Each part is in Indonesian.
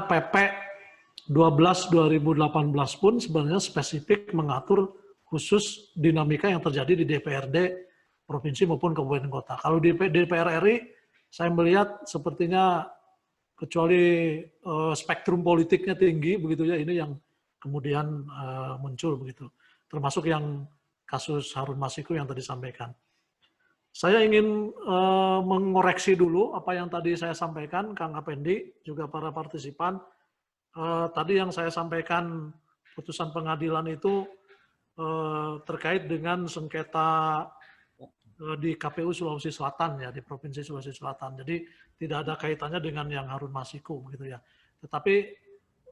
PP 12/2018 pun sebenarnya spesifik mengatur khusus dinamika yang terjadi di DPRD provinsi maupun kabupaten kota. Kalau di DPR RI, saya melihat sepertinya kecuali spektrum politiknya tinggi begitu ya, ini yang kemudian muncul begitu. Termasuk yang kasus Harun Masiku yang tadi sampaikan. Saya ingin mengoreksi dulu apa yang tadi saya sampaikan, Kang Apendi, juga para partisipan. Tadi yang saya sampaikan putusan pengadilan itu terkait dengan sengketa di KPU Sulawesi Selatan ya, di Provinsi Sulawesi Selatan. Jadi tidak ada kaitannya dengan yang Harun Masiku begitu ya. Tetapi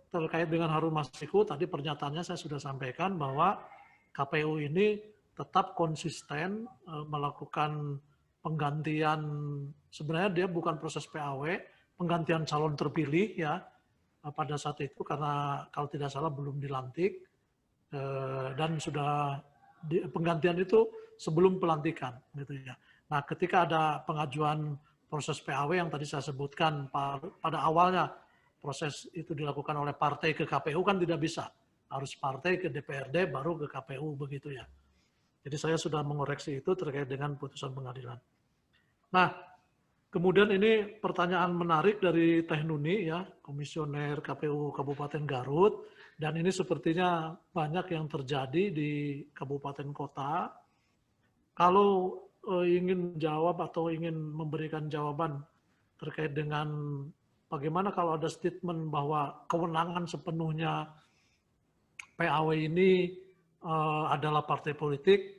terkait dengan Harun Masiku tadi pernyataannya saya sudah sampaikan bahwa KPU ini tetap konsisten melakukan penggantian, sebenarnya dia bukan proses PAW, penggantian calon terpilih ya pada saat itu, karena kalau tidak salah belum dilantik dan sudah penggantian itu sebelum pelantikan gitu ya. Nah, ketika ada pengajuan proses PAW yang tadi saya sebutkan pada awalnya proses itu dilakukan oleh partai ke KPU kan tidak bisa, harus partai ke DPRD baru ke KPU begitu ya. Jadi saya sudah mengoreksi itu terkait dengan putusan pengadilan. Nah, kemudian ini pertanyaan menarik dari Teh Nuni ya, Komisioner KPU Kabupaten Garut, dan ini sepertinya banyak yang terjadi di kabupaten kota. Kalau ingin menjawab atau ingin memberikan jawaban terkait dengan bagaimana kalau ada statement bahwa kewenangan sepenuhnya PAW ini adalah partai politik,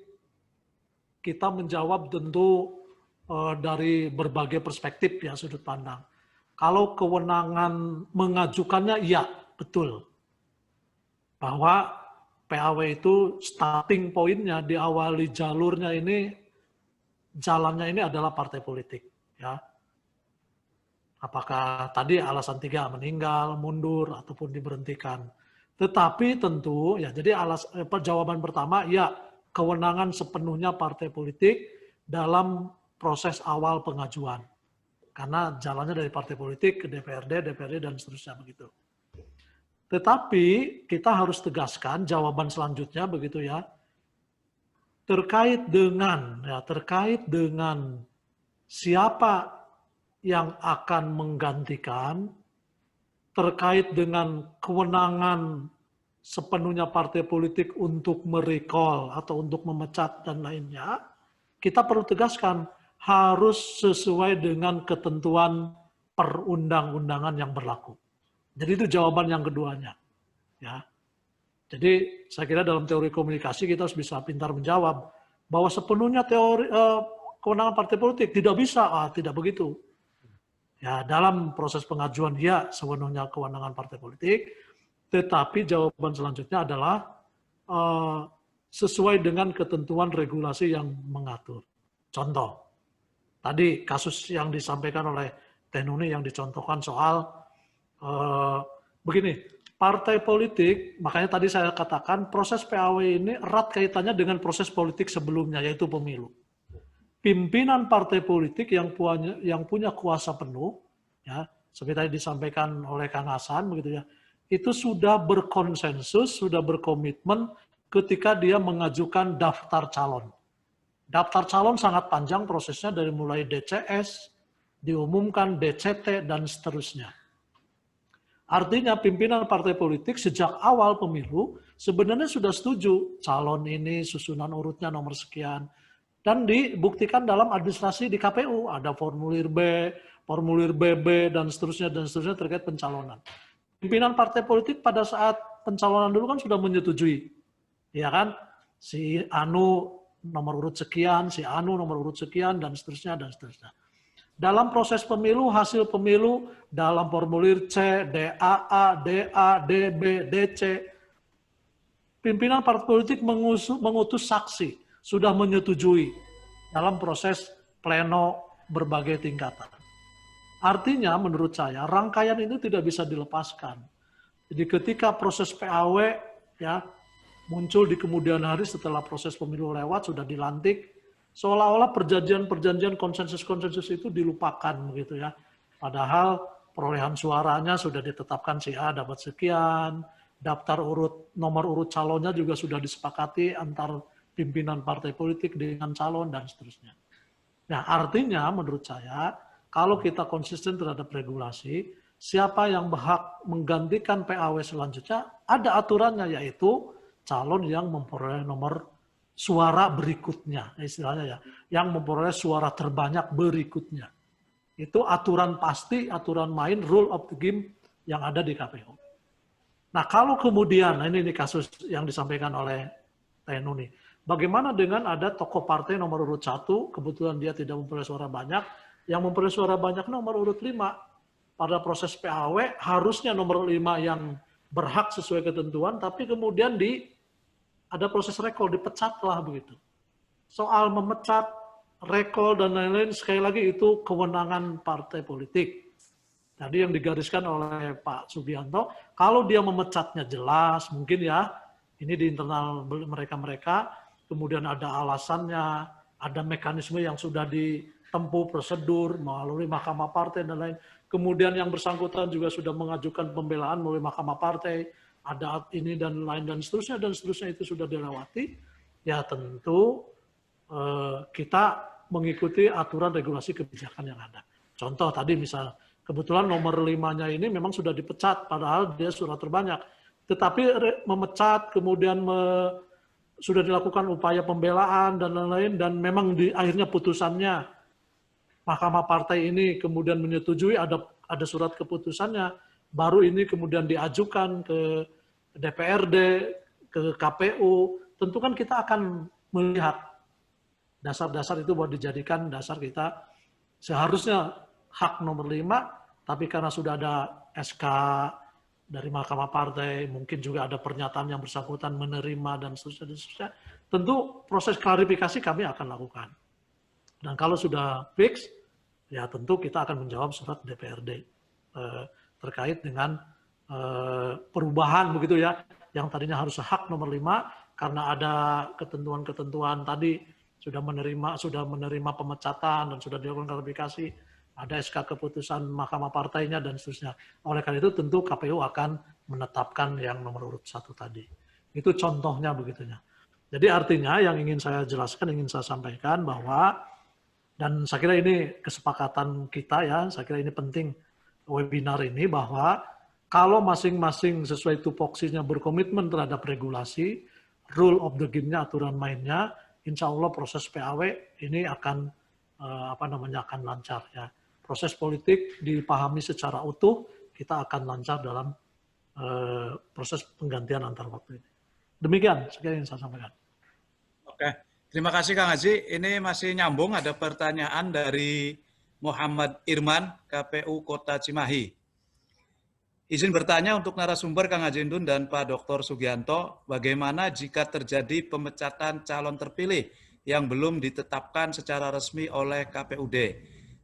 kita menjawab tentu dari berbagai perspektif ya, sudut pandang. Kalau kewenangan mengajukannya, iya, betul. Bahwa PAW itu starting pointnya, diawali jalurnya ini, jalannya ini adalah partai politik. Ya. Apakah tadi alasan 3 meninggal, mundur, ataupun diberhentikan. Tetapi tentu, ya jadi jawaban pertama, ya kewenangan sepenuhnya partai politik dalam proses awal pengajuan. Karena jalannya dari partai politik ke DPRD, dan seterusnya begitu. Tetapi kita harus tegaskan jawaban selanjutnya begitu ya. Terkait dengan siapa yang akan menggantikan, terkait dengan kewenangan sepenuhnya partai politik untuk merecall atau untuk memecat dan lainnya, kita perlu tegaskan harus sesuai dengan ketentuan perundang-undangan yang berlaku. Jadi itu jawaban yang keduanya. Ya. Jadi saya kira dalam teori komunikasi kita harus bisa pintar menjawab bahwa sepenuhnya kewenangan partai politik tidak bisa, tidak begitu. Ya, dalam proses pengajuan ya sepenuhnya kewenangan partai politik, tetapi jawaban selanjutnya adalah sesuai dengan ketentuan regulasi yang mengatur. Contoh, tadi kasus yang disampaikan oleh Teh Nuni yang dicontohkan soal begini, partai politik, makanya tadi saya katakan proses PAW ini erat kaitannya dengan proses politik sebelumnya, yaitu pemilu. Pimpinan partai politik yang punya kuasa penuh, ya, seperti tadi disampaikan oleh Kang Hasan, begitu ya, itu sudah berkonsensus, sudah berkomitmen ketika dia mengajukan daftar calon. Daftar calon sangat panjang prosesnya dari mulai DCS, diumumkan DCT, dan seterusnya. Artinya pimpinan partai politik sejak awal pemilu sebenarnya sudah setuju calon ini susunan urutnya nomor sekian. Dan dibuktikan dalam administrasi di KPU. Ada formulir B, formulir BB, dan seterusnya terkait pencalonan. Pimpinan partai politik pada saat pencalonan dulu kan sudah menyetujui. Ya kan? Si Anu nomor urut sekian, si Anu nomor urut sekian, dan seterusnya. Dalam proses pemilu, hasil pemilu, dalam formulir C, DAA, DA, DB, DC, pimpinan partai politik mengutus saksi, sudah menyetujui dalam proses pleno berbagai tingkatan. Artinya menurut saya rangkaian itu tidak bisa dilepaskan. Jadi ketika proses PAW ya muncul di kemudian hari setelah proses pemilu lewat, sudah dilantik, seolah-olah perjanjian konsensus itu dilupakan begitu ya. Padahal perolehan suaranya sudah ditetapkan si A dapat sekian, daftar nomor urut calonnya juga sudah disepakati antar pimpinan partai politik dengan calon dan seterusnya. Nah, artinya menurut saya kalau kita konsisten terhadap regulasi, siapa yang berhak menggantikan PAW selanjutnya ada aturannya, yaitu calon yang memperoleh nomor suara berikutnya, istilahnya ya, yang memperoleh suara terbanyak berikutnya. Itu aturan pasti, aturan main, rule of the game yang ada di KPU. Nah, kalau kemudian, ini kasus yang disampaikan oleh TNU nih, bagaimana dengan ada tokoh partai nomor urut 1, kebetulan dia tidak memperoleh suara banyak, yang memperoleh suara banyak nomor urut 5. Pada proses PAW, harusnya nomor 5 yang berhak sesuai ketentuan, tapi kemudian ada proses recall, dipecatlah begitu. Soal memecat, recall, dan lain-lain, sekali lagi itu kewenangan partai politik. Tadi yang digariskan oleh Pak Sugianto, kalau dia memecatnya jelas, mungkin ya, ini di internal mereka-mereka, kemudian ada alasannya, ada mekanisme yang sudah ditempuh prosedur melalui Mahkamah Partai dan lain. Kemudian yang bersangkutan juga sudah mengajukan pembelaan melalui Mahkamah Partai, ada ini dan lain dan seterusnya itu sudah dilewati. Ya tentu kita mengikuti aturan regulasi kebijakan yang ada. Contoh tadi misal, kebetulan nomor 5-nya ini memang sudah dipecat, padahal dia surat terbanyak. Tetapi memecat, kemudian sudah dilakukan upaya pembelaan dan lain-lain, dan memang akhirnya putusannya Mahkamah Partai ini kemudian menyetujui, ada surat keputusannya, baru ini kemudian diajukan ke DPRD, ke KPU, tentu kan kita akan melihat dasar-dasar itu buat dijadikan dasar kita seharusnya hak nomor 5, tapi karena sudah ada SK dari Mahkamah Partai, mungkin juga ada pernyataan yang bersangkutan menerima dan seterusnya, tentu proses klarifikasi kami akan lakukan. Dan kalau sudah fix, ya tentu kita akan menjawab surat DPRD terkait dengan perubahan begitu ya, yang tadinya harus hak nomor 5, karena ada ketentuan-ketentuan tadi sudah menerima pemecatan dan sudah dilakukan klarifikasi, ada SK keputusan Mahkamah Partainya dan seterusnya. Oleh karena itu tentu KPU akan menetapkan yang nomor urut 1 tadi. Itu contohnya begitunya. Jadi artinya yang ingin saya jelaskan, ingin saya sampaikan bahwa, dan saya kira ini kesepakatan kita ya, saya kira ini penting webinar ini, bahwa kalau masing-masing sesuai tupoksinya berkomitmen terhadap regulasi, rule of the game-nya, aturan mainnya, insya Allah proses PAW ini akan akan lancar ya. Proses politik dipahami secara utuh, kita akan lancar dalam proses penggantian antar waktu ini. Demikian sekian yang saya sampaikan. Oke, terima kasih Kang Haji. Ini masih nyambung, ada pertanyaan dari Muhammad Irman, KPU Kota Cimahi. Izin bertanya untuk narasumber Kang Haji Indun dan Pak Dr. Sugianto, bagaimana jika terjadi pemecatan calon terpilih yang belum ditetapkan secara resmi oleh KPUD?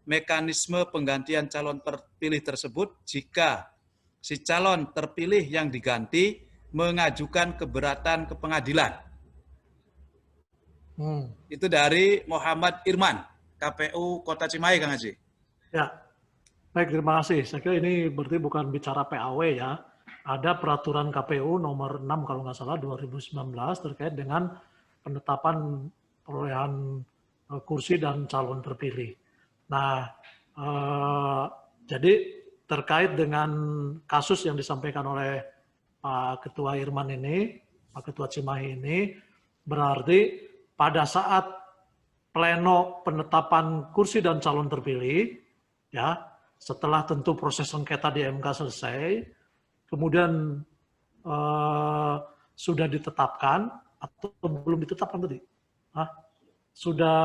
Mekanisme penggantian calon terpilih tersebut jika si calon terpilih yang diganti mengajukan keberatan ke pengadilan. Itu dari Muhammad Irman, KPU Kota Cimahi, Kang Haji. Ya, baik, terima kasih. Saya kira ini berarti bukan bicara PAW ya. Ada peraturan KPU nomor 6 kalau nggak salah 2019 terkait dengan penetapan perolehan kursi dan calon terpilih. Nah, jadi terkait dengan kasus yang disampaikan oleh Pak Ketua Irman ini, Pak Ketua Cimahi ini, berarti pada saat pleno penetapan kursi dan calon terpilih, ya, setelah tentu proses sengketa di MK selesai, kemudian sudah ditetapkan atau belum ditetapkan tadi? Sudah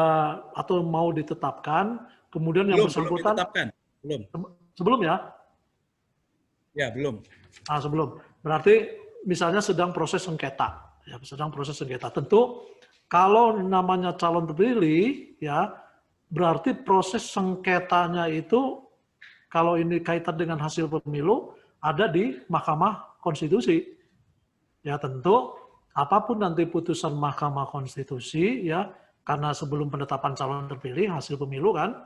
atau mau ditetapkan, kemudian yang bersangkutan belum. Sebelum ya? Ya, belum. Sebelum. Berarti misalnya sedang proses sengketa, ya, sedang proses sengketa. Tentu kalau namanya calon terpilih, ya, berarti proses sengketanya itu kalau ini kaitan dengan hasil pemilu ada di Mahkamah Konstitusi. Ya, tentu apapun nanti putusan Mahkamah Konstitusi, ya, karena sebelum penetapan calon terpilih hasil pemilu kan,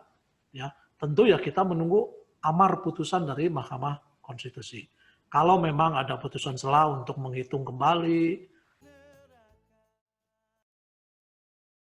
ya, tentu ya kita menunggu amar putusan dari Mahkamah Konstitusi. Kalau memang ada putusan sela untuk menghitung kembali